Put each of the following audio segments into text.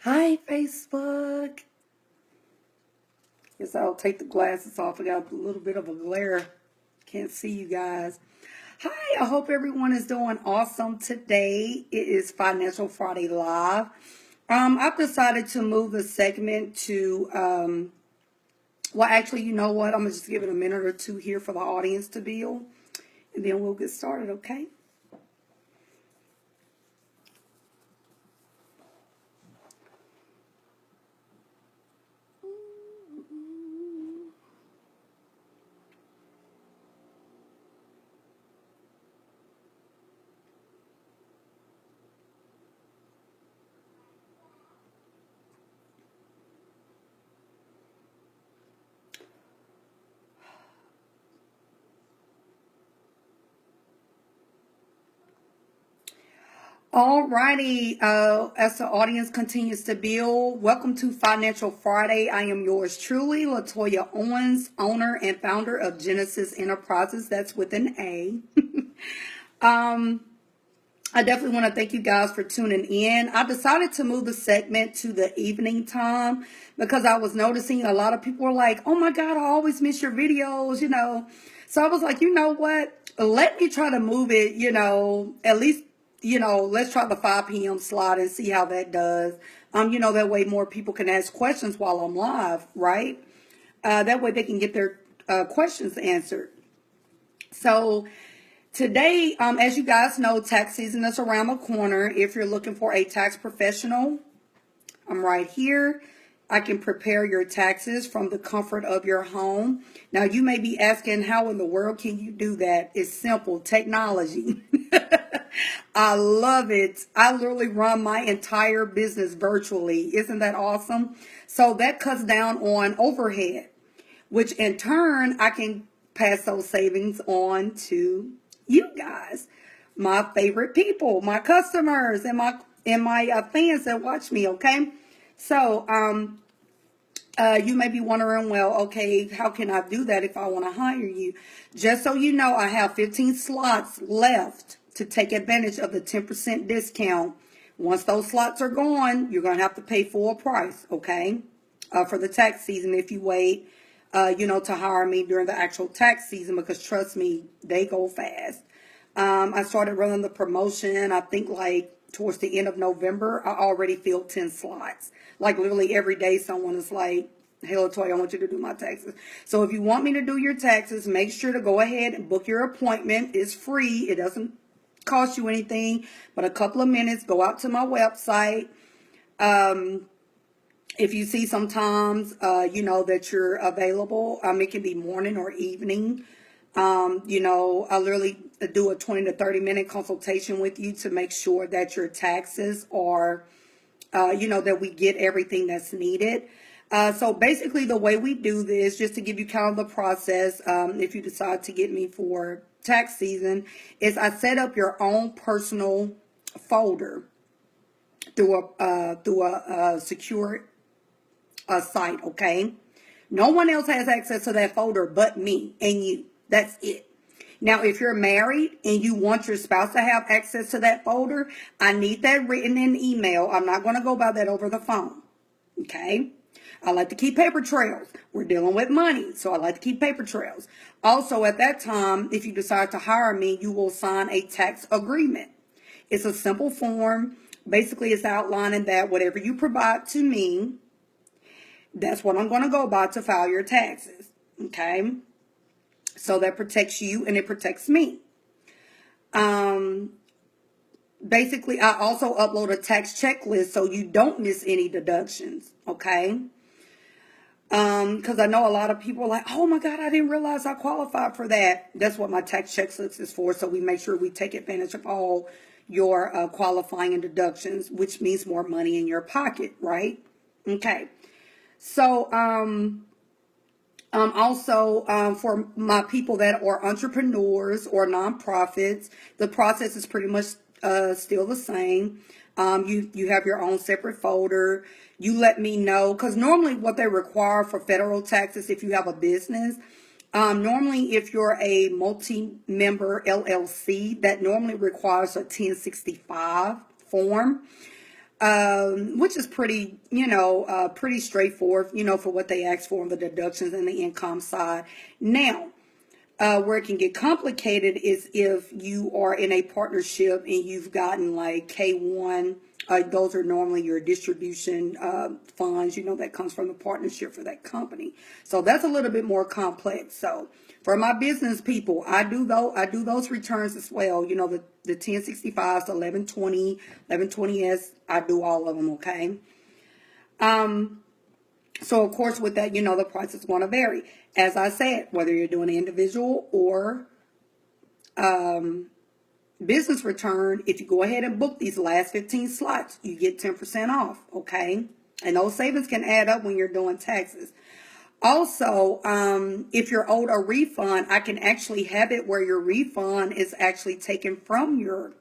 Hi, Facebook. Guess I'll take the glasses off. I got a little bit of a glare. Can't see you guys. Hi, I hope everyone is doing awesome today. It is Financial Friday Live. I've decided to move the segment to, well, actually, you know what? I'm going to just give it a minute or two here for the audience to build, and then we'll get started, okay? Alrighty, as the audience continues to build, welcome to Financial Friday. I am yours truly, Latoya Owens, owner and founder of Genesis Enterprises. That's with an A. um, I definitely want to thank you guys for tuning in. I decided to move the segment to the evening time because I was noticing a lot of people were like, oh my God, I always miss your videos. So I was like, you know what? Let me try to move it, at least, let's try the 5 p.m. slot and see how that does. That way more people can ask questions while I'm live, right? That way they can get their questions answered. So today, as you guys know, tax season is around the corner. If you're looking for a tax professional, I'm right here. I can prepare your taxes from the comfort of your home. Now, you may be asking, how in the world can you do that? It's simple, technology. I love it. I literally run my entire business virtually. Isn't that awesome? So that cuts down on overhead, which in turn, I can pass those savings on to you guys, my favorite people, my customers, and my fans that watch me. Okay, so you may be wondering, well, okay, how can I do that if I want to hire you? Just so you know, I have 15 slots left to take advantage of the 10% discount. Once those slots are gone, you're going to have to pay full price, okay, for the tax season if you wait, to hire me during the actual tax season, because trust me, they go fast. I started running the promotion, I think like towards the end of November. I already filled 10 slots. Like literally every day someone is like, hey, Latoya, I want you to do my taxes. So if you want me to do your taxes, make sure to go ahead and book your appointment. It's free. It doesn't cost you anything but a couple of minutes. Go out to my website. If you see sometimes, that you're available, it can be morning or evening. I literally do a 20 to 30 minute consultation with you to make sure that your taxes are, that we get everything that's needed. So basically the way we do this, just to give you kind of the process, if you decide to get me for tax season, is I set up your own personal folder through a secure site, okay? No one else has access to that folder but me and you. That's it. Now, if you're married and you want your spouse to have access to that folder, I need that written in email. I'm not going to go by that over the phone, okay? I like to keep paper trails. We're dealing with money, so I like to keep paper trails. Also, at that time, if you decide to hire me, you will sign a tax agreement. It's a simple form. Basically, it's outlining that whatever you provide to me, that's what I'm going to go by to file your taxes, okay? So that protects you and it protects me. Basically, I also upload a tax checklist so you don't miss any deductions, okay? Because I know a lot of people are like, oh my God, I didn't realize I qualified for that. That's what my tax checklist is for. So we make sure we take advantage of all your qualifying and deductions, which means more money in your pocket, right? Okay. So, also, for my people that are entrepreneurs or nonprofits, the process is pretty much still the same. You have your own separate folder. You let me know, because normally what they require for federal taxes, if you have a business, normally if you're a multi-member LLC, that normally requires a 1065 form. which is pretty, pretty straightforward, for what they ask for on the deductions and the income side. Now, where it can get complicated is if you are in a partnership and you've gotten like K1. Those are normally your distribution funds, that comes from the partnership for that company. So that's a little bit more complex. So for my business people, I do those returns as well. The 1065s, the 1120, 1120s, I do all of them. Okay. So of course with that, the price is going to vary. As I said, whether you're doing an individual or business return, if you go ahead and book these last 15 slots, you get 10% off, okay? And those savings can add up when you're doing taxes. Also, if you're owed a refund, I can actually have it where your refund is actually taken from your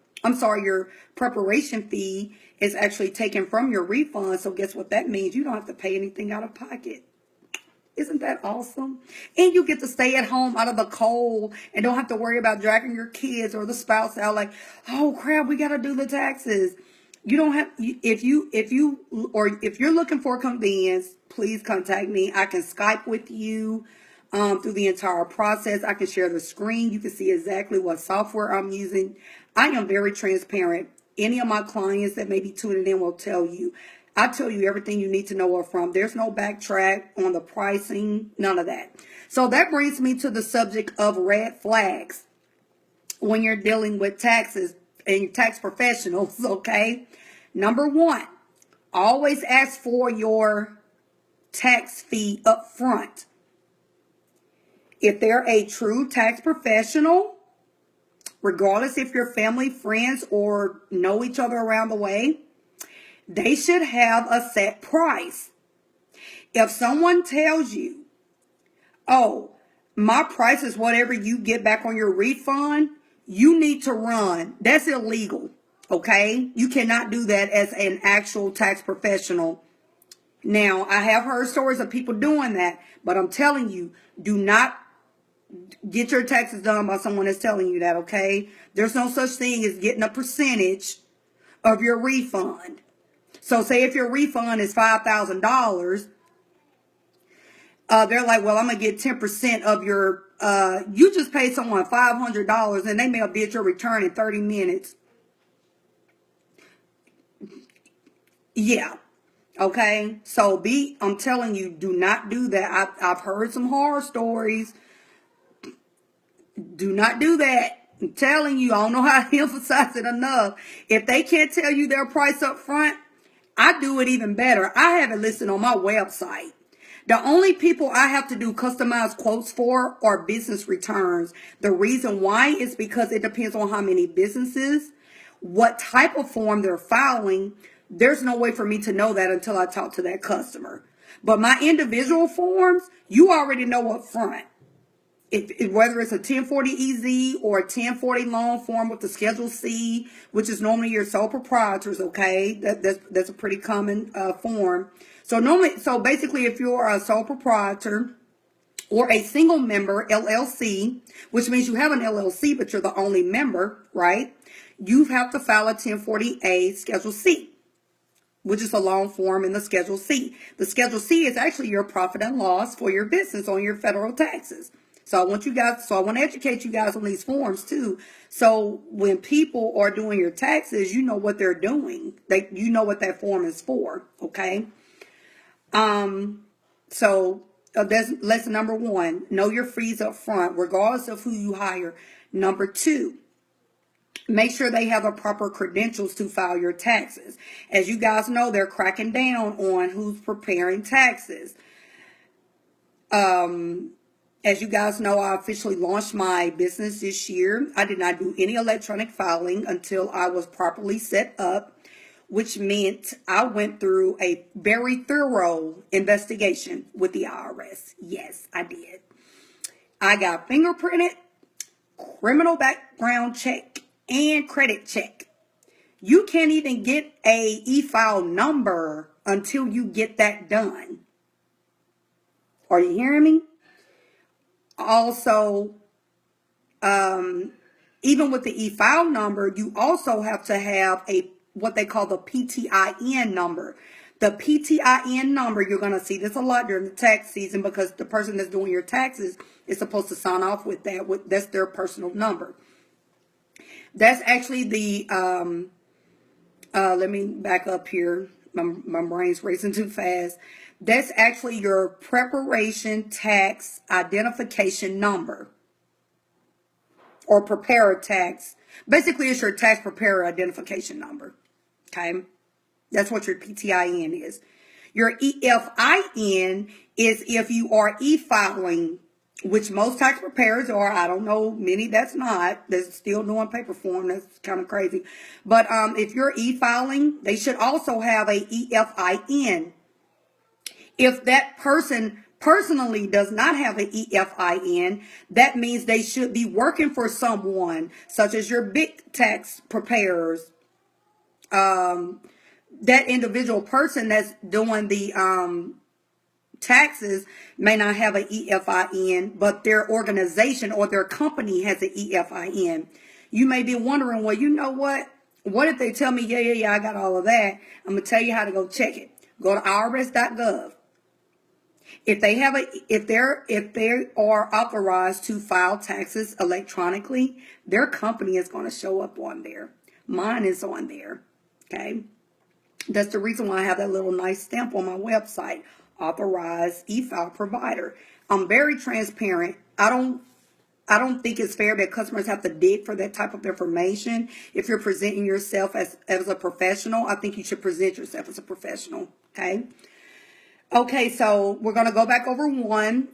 preparation fee is actually taken from your refund. So guess what that means? You don't have to pay anything out of pocket. Isn't that awesome? And you get to stay at home out of the cold and don't have to worry about dragging your kids or the spouse out like, oh crap, we got to do the taxes. You don't have, if you're looking for convenience, please contact me. I can Skype with you through the entire process. I can share the screen. You can see exactly what software I'm using. I am very transparent. Any of my clients that may be tuning in will tell you. I tell you everything you need to know up front. There's no backtrack on the pricing, none of that. So that brings me to the subject of red flags when you're dealing with taxes and tax professionals, okay? Number one, always ask for your tax fee up front. If they're a true tax professional, regardless if you're family, friends, or know each other around the way, they should have a set price. If someone tells you, oh, my price is whatever you get back on your refund, you need to run. That's illegal, okay? You cannot do that as an actual tax professional. Now, I have heard stories of people doing that, but I'm telling you, do not get your taxes done by someone that's telling you that, okay? There's no such thing as getting a percentage of your refund. So say if your refund is $5,000, they're like, well, I'm going to get 10% of your, you just paid someone $500 and they may have did your return in 30 minutes. Yeah. Okay. So I'm telling you, do not do that. I've heard some horror stories. Do not do that. I'm telling you, I don't know how to emphasize it enough. If they can't tell you their price up front, I do it even better. I have it listed on my website. The only people I have to do customized quotes for are business returns. The reason why is because it depends on how many businesses, what type of form they're filing. There's no way for me to know that until I talk to that customer. But my individual forms, you already know up front. Whether it's a 1040 EZ or a 1040 long form with the Schedule C, which is normally your sole proprietors, okay? That's a pretty common form. So basically, if you're a sole proprietor or a single member LLC, which means you have an LLC, but you're the only member, right? You have to file a 1040A Schedule C, which is a long form in the Schedule C. The Schedule C is actually your profit and loss for your business on your federal taxes. So I want to educate you guys on these forms too. So when people are doing your taxes, you know what they're doing. You know what that form is for. Okay. So that's lesson number one. Know your fees up front, regardless of who you hire. Number two, make sure they have the proper credentials to file your taxes. As you guys know, they're cracking down on who's preparing taxes. As you guys know, I officially launched my business this year. I did not do any electronic filing until I was properly set up, which meant I went through a very thorough investigation with the IRS. Yes, I did. I got fingerprinted, criminal background check, and credit check. You can't even get a e-file number until you get that done. Are you hearing me? Also, even with the e-file number, you also have to have a what they call the PTIN number. The PTIN number, you're going to see this a lot during the tax season because the person that's doing your taxes is supposed to sign off with that. That's their personal number. That's actually the, let me back up here. My brain's racing too fast. That's actually your preparation tax identification number, or preparer tax. Basically, it's your tax preparer identification number. Okay? That's what your PTIN is. Your EFIN is if you are e-filing, which most tax preparers are. I don't know many that's not. That's still doing paper form. That's kind of crazy. But if you're e-filing, they should also have a EFIN. If that person personally does not have an EFIN, that means they should be working for someone, such as your big tax preparers. That individual person that's doing the taxes may not have an EFIN, but their organization or their company has an EFIN. You may be wondering, well, you know what? What if they tell me, yeah, I got all of that? I'm going to tell you how to go check it. Go to irs.gov. If they are authorized to file taxes electronically, their company is going to show up on there. Mine is on there. Okay. That's the reason why I have that little nice stamp on my website, authorized e-file provider. I'm very transparent. I don't think it's fair that customers have to dig for that type of information. If you're presenting yourself as a professional, I think you should present yourself as a professional. Okay. Okay, so we're going to go back over one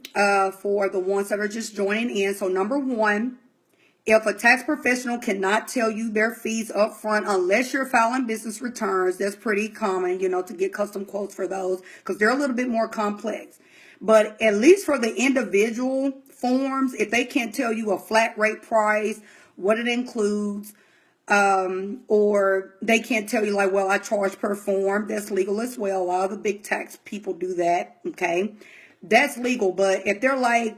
for the ones that are just joining in. So number one, if a tax professional cannot tell you their fees up front unless you're filing business returns, that's pretty common, to get custom quotes for those because they're a little bit more complex. But at least for the individual forms, if they can't tell you a flat rate price, what it includes, or they can't tell you like, well, I charge per form. That's legal as well. A lot of the big tax people do that. Okay. That's legal. But if they're like,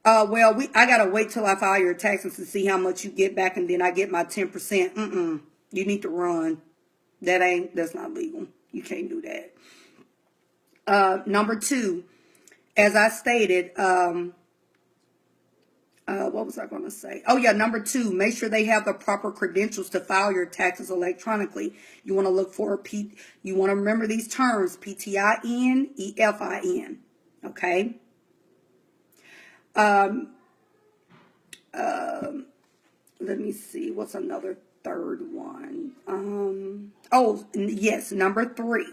well, I got to wait till I file your taxes to see how much you get back. And then I get my 10%. You need to run. That's not legal. You can't do that. Number two, as I stated, what was I going to say? Oh, yeah. Number two, make sure they have the proper credentials to file your taxes electronically. You want to look for you want to remember these terms, PTIN, EFIN. Okay. Let me see. What's another third one? Oh, yes. Number three.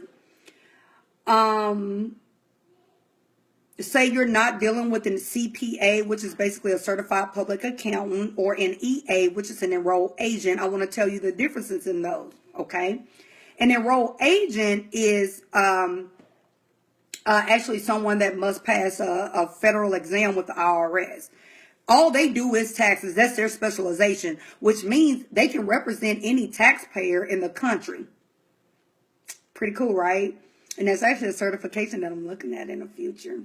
Say you're not dealing with an CPA, which is basically a certified public accountant, or an EA, which is an enrolled agent. I want to tell you the differences in those, okay? An enrolled agent is actually someone that must pass a federal exam with the IRS. All they do is taxes. That's their specialization, which means they can represent any taxpayer in the country. Pretty cool, right? And that's actually a certification that I'm looking at in the future.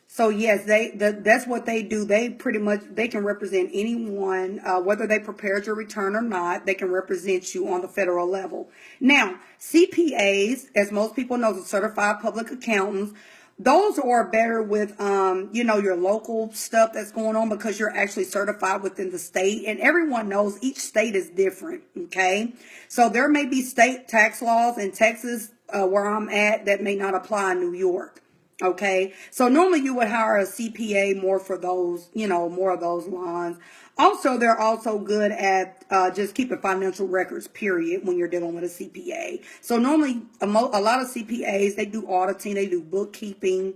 So yes, that's what they do. They can represent anyone, whether they prepared your return or not. They can represent you on the federal level. Now, CPAs, as most people know, the certified public accountants, those are better with, your local stuff that's going on because you're actually certified within the state, and everyone knows each state is different. Okay. So there may be state tax laws in Texas, where I'm at, that may not apply in New York. Okay. So normally you would hire a CPA more for those, more of those lines. Also, they're also good at just keeping financial records, period, when you're dealing with a CPA. So normally a lot of CPAs, they do auditing, they do bookkeeping,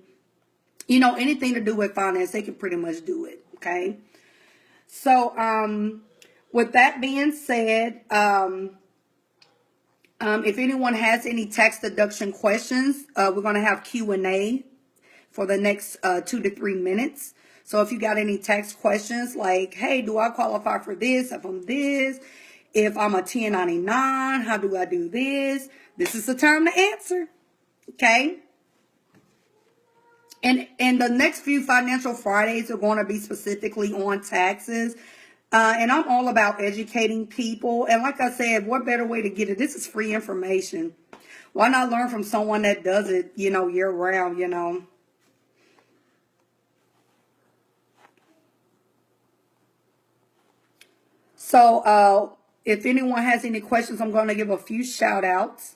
anything to do with finance, they can pretty much do it. Okay. So with that being said, if anyone has any tax deduction questions, we're going to have Q&A for the next 2 to 3 minutes. So if you got any tax questions like, hey, do I qualify for this? If I'm this, if I'm a 1099, how do I do this? This is the time to answer. Okay. And the next few Financial Fridays are going to be specifically on taxes. And I'm all about educating people. And like I said, what better way to get it? This is free information. Why not learn from someone that does it, year round, So if anyone has any questions, I'm going to give a few shout outs.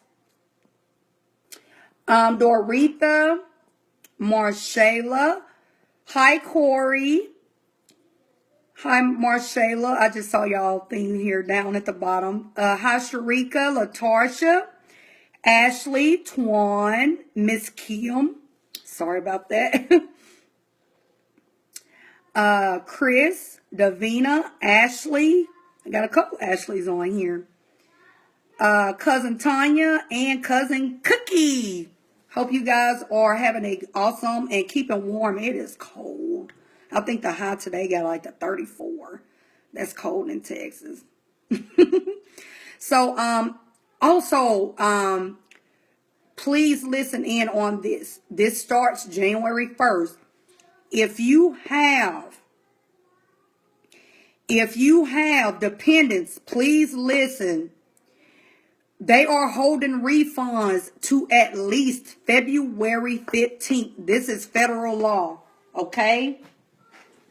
Doretha, Marshayla, hi Corey, hi Marshayla. I just saw y'all thing here down at the bottom. Hi Sharika, Latarsha, Ashley, Twan, Miss Kim. Sorry about that. Chris, Davina, Ashley. I got a couple Ashleys on here. Cousin Tanya and Cousin Cookie. Hope you guys are having an awesome and keeping warm. It is cold. I think the high today got like the 34. That's cold in Texas. So, also, please listen in on this. This starts January 1st. If you have dependents, please listen. They are holding refunds to at least February 15th. This is federal law, okay?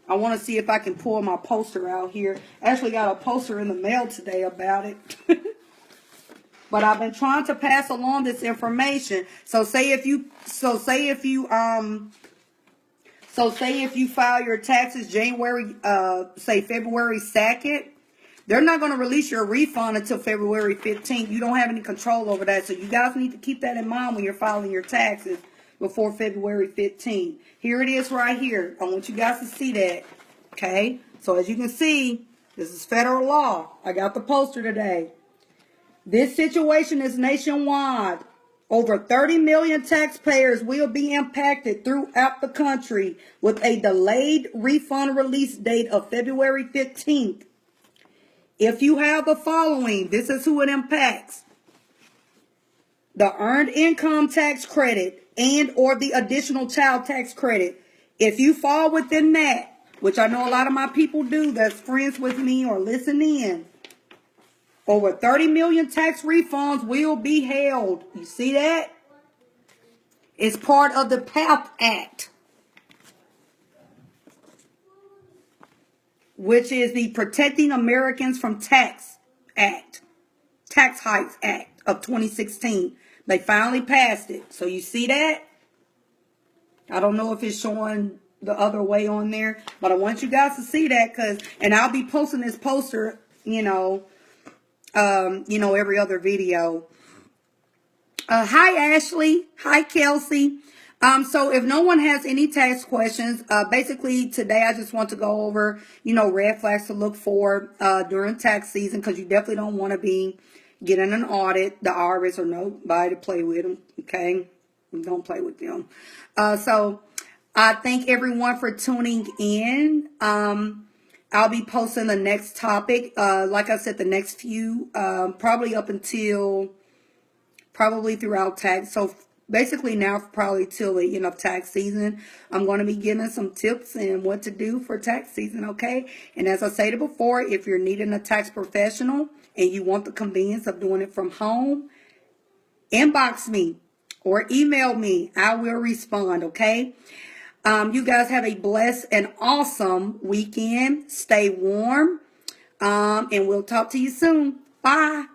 I want to see if I can pull my poster out here. Actually got a poster in the mail today about it. But I've been trying to pass along this information. So say if you file your taxes February 2nd, they're not going to release your refund until February 15th. You don't have any control over that. So you guys need to keep that in mind when you're filing your taxes before February 15th. Here it is right here. I want you guys to see that. Okay? So as you can see, this is federal law. I got the poster today. This situation is nationwide. Over 30 million taxpayers will be impacted throughout the country with a delayed refund release date of February 15th. If you have the following, this is who it impacts. The earned income tax credit and or the additional child tax credit. If you fall within that, which I know a lot of my people do that's friends with me or listen in, over 30 million tax refunds will be held. You see that? It's part of the PATH Act, which is the Protecting Americans from Tax Hikes Act of 2016. They finally passed it. So you see that? I don't know if it's showing the other way on there, but I want you guys to see that and I'll be posting this poster, every other video. Hi, Ashley. Hi, Kelsey. So if no one has any tax questions, basically today I just want to go over, red flags to look for during tax season, because you definitely don't want to be getting an audit. The IRS or nobody to play with them. Okay, don't play with them. So I thank everyone for tuning in. I'll be posting the next topic. Like I said, the next few, probably throughout tax. So basically now probably till the end of tax season, I'm going to be giving some tips and what to do for tax season, okay? And as I stated before, if you're needing a tax professional and you want the convenience of doing it from home, inbox me or email me. I will respond, okay? You guys have a blessed and awesome weekend. Stay warm. And we'll talk to you soon. Bye.